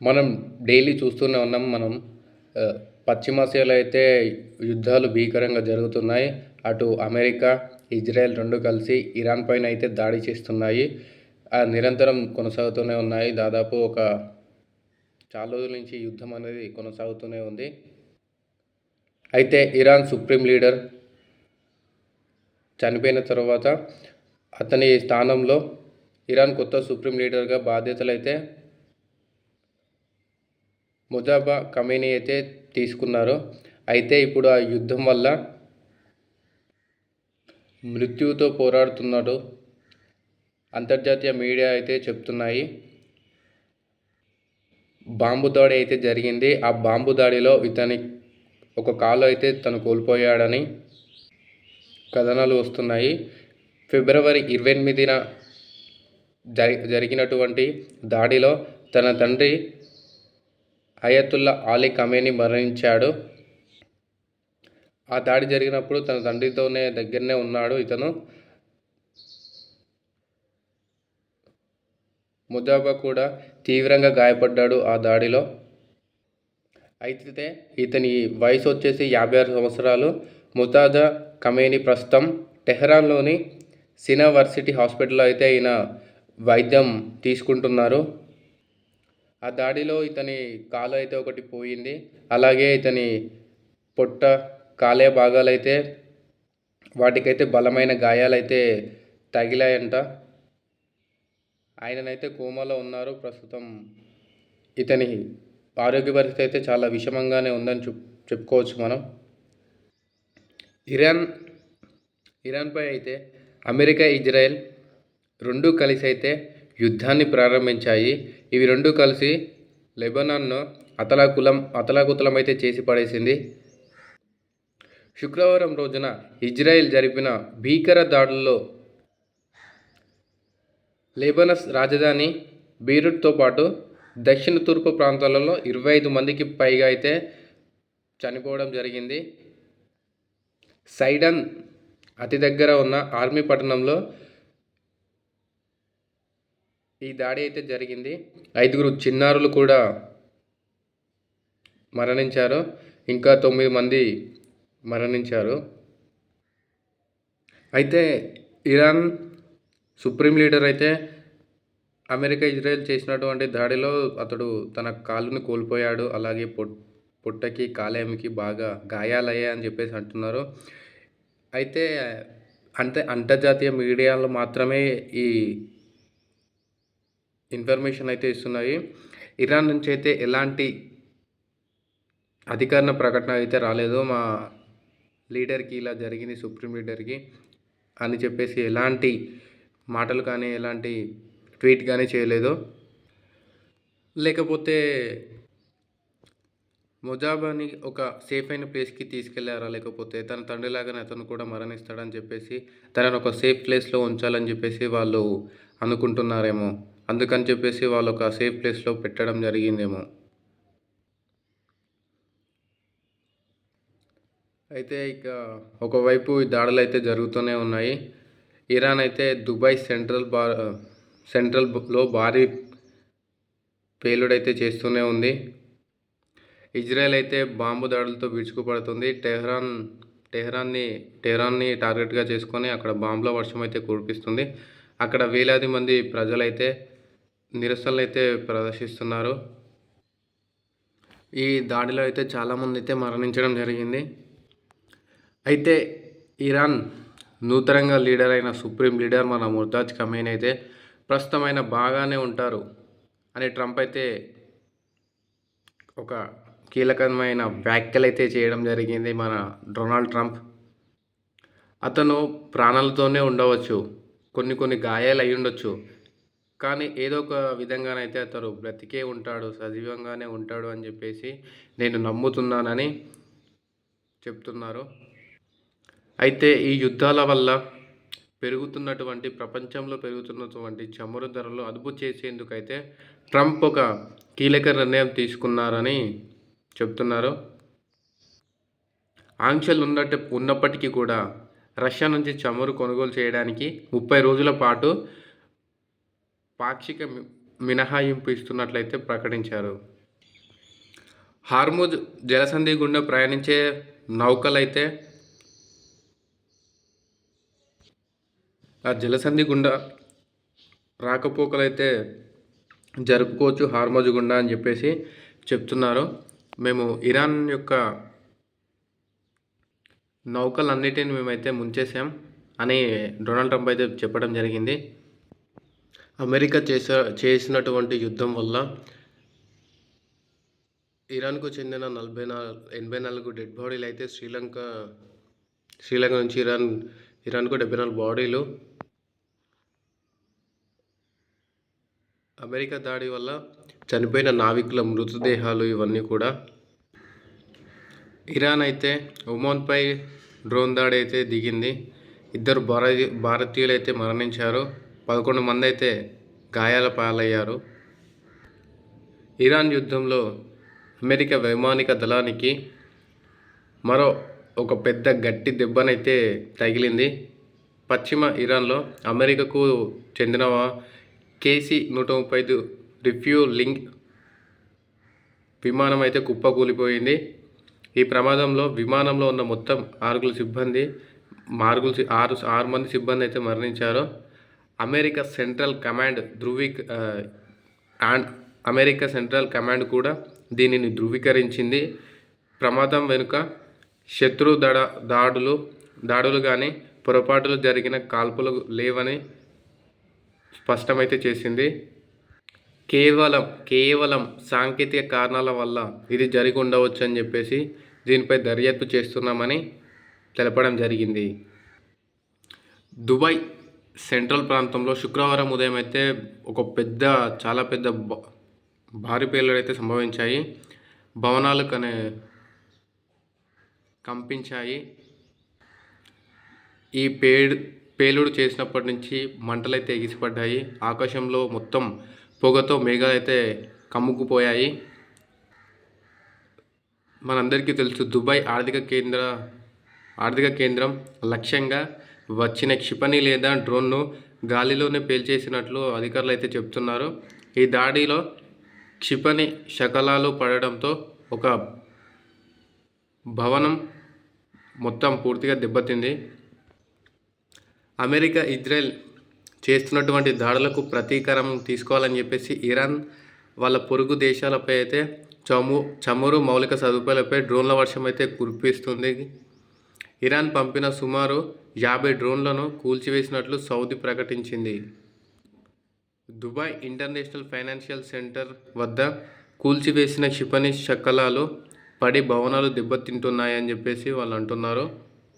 మనం డైలీ చూస్తూనే ఉన్నాం. పశ్చిమాసియాలో అయితే యుద్ధాలు భీకరంగా జరుగుతున్నాయి. అటు అమెరికా, ఇజ్రాయెల్ 2 కలిసి ఇరాన్ పైన అయితే దాడి చేస్తున్నాయి. నిరంతరం కొనసాగుతూనే ఉన్నాయి. దాదాపు చాలా రోజుల నుంచి యుద్ధం అనేది కొనసాగుతూనే ఉంది. అయితే ఇరాన్ సుప్రీం లీడర్ చనిపోయిన తర్వాత అతని స్థానంలో ఇరాన్ కొత్త సుప్రీం లీడర్గా బాధ్యతలైతే ముజాబా ఖమేనీ అయితే తీసుకున్నారు. అయితే ఇప్పుడు ఆ యుద్ధం వల్ల మృత్యువుతో పోరాడుతున్నాడు అంతర్జాతీయ మీడియా అయితే చెప్తున్నాయి. బాంబు దాడి అయితే జరిగింది. ఆ బాంబు దాడిలో ఇతని ఒక కాలు అయితే తను కోల్పోయాడని కథనాలు వస్తున్నాయి. ఫిబ్రవరి 28న జరిగినటువంటి దాడిలో తన తండ్రి అయతుల్లా అలీ ఖమేనీ మరణించాడు. ఆ దాడి జరిగినప్పుడు తన తండ్రితోనే దగ్గరనే ఉన్నాడు ఇతను. ముజాబా కూడా తీవ్రంగా గాయపడ్డాడు ఆ దాడిలో. అయితే ఇతని వయసు వచ్చేసి 56 సంవత్సరాలు. ముతాజా ఖమేనీ ప్రస్తుతం టెహ్రాన్లోని సినా వర్సిటీ హాస్పిటల్లో అయితే ఈయన వైద్యం తీసుకుంటున్నారు. ఆ దాడిలో ఇతని కాలు అయితే ఒకటి పోయింది. అలాగే ఇతని పొట్ట, కాలే భాగాలైతే వాటికైతే బలమైన గాయాలైతే తగిలాయంట. ఆయననైతే కోమాలో ఉన్నారు ప్రస్తుతం. ఇతని ఆరోగ్య పరిస్థితి అయితే చాలా విషమంగానే ఉందని చెప్పుకోవచ్చు మనం. ఇరాన్పై అయితే అమెరికా, ఇజ్రాయెల్ 2 కలిసి అయితే యుద్ధాన్ని ప్రారంభించాయి. ఇవి 2 కలిసి లెబనాన్ను అతలాకుతలం అయితే చేసి పడేసింది. శుక్రవారం రోజున ఇజ్రాయెల్ జరిపిన భీకర దాడుల్లో లెబనాన్ రాజధాని బెయిరూట్తో పాటు దక్షిణ తూర్పు ప్రాంతాలలో 25 మందికి పైగా అయితే చనిపోవడం జరిగింది. సైడన్ అతి దగ్గర ఉన్న ఆర్మీ పట్టణంలో ఈ దాడి అయితే జరిగింది. 5 చిన్నారులు కూడా మరణించారు. ఇంకా 9 మంది మరణించారు. అయితే ఇరాన్ సుప్రీం లీడర్ అయితే అమెరికా, ఇజ్రాయెల్ చేసినటువంటి దాడిలో అతడు తన కాలుని కోల్పోయాడు. అలాగే పొట్టకి, కాలేయంకి బాగా గాయాలయ్యాయని చెప్పేసి అంటున్నారు. అయితే అంతర్జాతీయ మీడియాలో మాత్రమే ఈ ఇన్ఫర్మేషన్ అయితే ఇస్తున్నాయి. ఇరాన్ నుంచి అయితే ఎలాంటి అధికారిక ప్రకటన అయితే రాలేదు. మా లీడర్కి ఇలా జరిగింది, సుప్రీం లీడర్కి అని చెప్పేసి ఎలాంటి మాటలు కానీ ఎలాంటి ట్వీట్ కానీ చేయలేదు. లేకపోతే ముజాబాని ఒక సేఫ్ అయిన ప్లేస్కి తీసుకెళ్లారా, లేకపోతే తన తండ్రిలాగానే అతను కూడా మరణిస్తాడని చెప్పేసి తనను ఒక సేఫ్ ప్లేస్లో ఉంచాలని చెప్పేసి వాళ్ళు అనుకుంటున్నారేమో. అందుకని చెప్పేసి వాళ్ళు ఒక సేఫ్ ప్లేస్లో పెట్టడం జరిగిందేమో. అయితే ఇక ఒకవైపు ఈ దాడులు అయితే జరుగుతూనే ఉన్నాయి. ఇరాన్ అయితే దుబాయ్ సెంట్రల్లో భారీ పేలుడైతే చేస్తూనే ఉంది. ఇజ్రాయెల్ అయితే బాంబు దాడులతో విరుచుకుపడుతుంది. టెహ్రాన్ని టార్గెట్గా చేసుకొని అక్కడ బాంబుల వర్షం అయితే కురిపిస్తుంది. అక్కడ వేలాది మంది ప్రజలైతే నిరసనలు అయితే ప్రదర్శిస్తున్నారు. ఈ దాడిలో అయితే చాలామంది అయితే మరణించడం జరిగింది. అయితే ఇరాన్ నూతనంగా లీడర్ అయిన సుప్రీం లీడర్ మన ముర్తాజ్ ఖమేనీ అయితే ప్రస్తుతం ఆయన బాగానే ఉంటారు అని ట్రంప్ అయితే ఒక కీలకమైన వ్యాఖ్యలు అయితే చేయడం జరిగింది. మన డొనాల్డ్ ట్రంప్ అతను ప్రాణాలతోనే ఉండవచ్చు, కొన్ని గాయాలు అయి ఉండొచ్చు, కానీ ఏదో ఒక విధంగానైతే అతను బ్రతికే ఉంటాడు, సజీవంగానే ఉంటాడు అని చెప్పేసి నేను నమ్ముతున్నానని చెప్తున్నారు. అయితే ఈ యుద్ధాల వల్ల ప్రపంచంలో పెరుగుతున్నటువంటి చమురు ధరలు అదుపు చేసేందుకైతే ట్రంప్ ఒక కీలక నిర్ణయం తీసుకున్నారని చెప్తున్నారు. ఆంక్షలు ఉన్నప్పటికీ కూడా రష్యా నుంచి చమురు కొనుగోలు చేయడానికి 30 రోజుల పాటు పాక్షిక మినహాయింపు ఇస్తున్నట్లయితే ప్రకటించారు. హార్ముజ్ జలసంధి గుండా ప్రయాణించే నౌకలైతే ఆ జలసంధి గుండా రాకపోకలైతే జరుపుకోవచ్చు హార్ముజ్ గుండా అని చెప్పేసి చెప్తున్నారు. మేము ఇరాన్ యొక్క నౌకలన్నిటిని మేమైతే ముంచేసాం అని డొనాల్డ్ ట్రంప్ అయితే చెప్పడం జరిగింది. అమెరికా చేసినటువంటి యుద్ధం వల్ల ఇరాన్కు చెందిన 84 డెడ్ బాడీలు అయితే శ్రీలంక నుంచి ఇరాన్కు 74 బాడీలు అమెరికా దాడి వల్ల చనిపోయిన నావికుల మృతదేహాలు ఇవన్నీ కూడా. ఇరాన్ అయితే ఒమాన్పై డ్రోన్ దాడి అయితే దిగింది. 2 భారతీయులు అయితే మరణించారు. 11 మంది అయితే గాయాల పాలయ్యారు. ఇరాన్ యుద్ధంలో అమెరికా వైమానిక దళానికి మరో ఒక పెద్ద గట్టి దెబ్బనైతే తగిలింది. పశ్చిమ ఇరాన్లో అమెరికాకు చెందిన KC-135 రిఫ్యూలింగ్ విమానం అయితే కుప్పకూలిపోయింది. ఈ ప్రమాదంలో విమానంలో ఉన్న మొత్తం 6 మంది సిబ్బంది అయితే మరణించారు. అమెరికా సెంట్రల్ కమాండ్ కూడా దీనిని ధృవీకరించింది. ప్రమాదం వెనుక శత్రు దాడులు కానీ పొరపాటులు జరిగిన కాల్పులు లేవని స్పష్టమైతే చేసింది. కేవలం సాంకేతిక కారణాల వల్ల ఇది జరిగి ఉండవచ్చు అని చెప్పేసి దీనిపై దర్యాప్తు చేస్తున్నామని తెలపడం జరిగింది. దుబాయ్ సెంట్రల్ ప్రాంతంలో శుక్రవారం ఉదయం అయితే చాలా పెద్ద భారీ పేలుడు అయితే సంభవించాయి. భవనాలు కంపించాయి. ఈ పేలుడు చేసినప్పటి నుంచి మంటలైతే ఎగిసిపడ్డాయి. ఆకాశంలో మొత్తం పొగతో మేఘాలు అయితే కమ్ముకుపోయాయి. మనందరికీ తెలుసు, దుబాయ్ ఆర్థిక కేంద్రం లక్ష్యంగా వచ్చిన క్షిపణి లేదా డ్రోన్ను గాలిలోనే పేల్చేసినట్లు అధికారులు అయితే చెప్తున్నారు. ఈ దాడిలో క్షిపణి శకలాలు పడడంతో ఒక భవనం మొత్తం పూర్తిగా దెబ్బతింది. అమెరికా, ఇజ్రాయెల్ చేస్తున్నటువంటి దాడులకు ప్రతీకారం తీసుకోవాలని చెప్పేసి ఇరాన్ వాళ్ళ పొరుగు దేశాలపై అయితే చమురు మౌలిక సదుపాయాలపై డ్రోన్ల వర్షం అయితే కురిపిస్తుంది. ఇరాన్ పంపిన సుమారు 50 డ్రోన్లను కూల్చివేసినట్లు సౌదీ ప్రకటించింది. దుబాయ్ ఇంటర్నేషనల్ ఫైనాన్షియల్ సెంటర్ వద్ద కూల్చివేసిన క్షిపణి శకలాలు పడి భవనాలు దెబ్బతింటున్నాయని చెప్పేసి వాళ్ళు అంటున్నారు.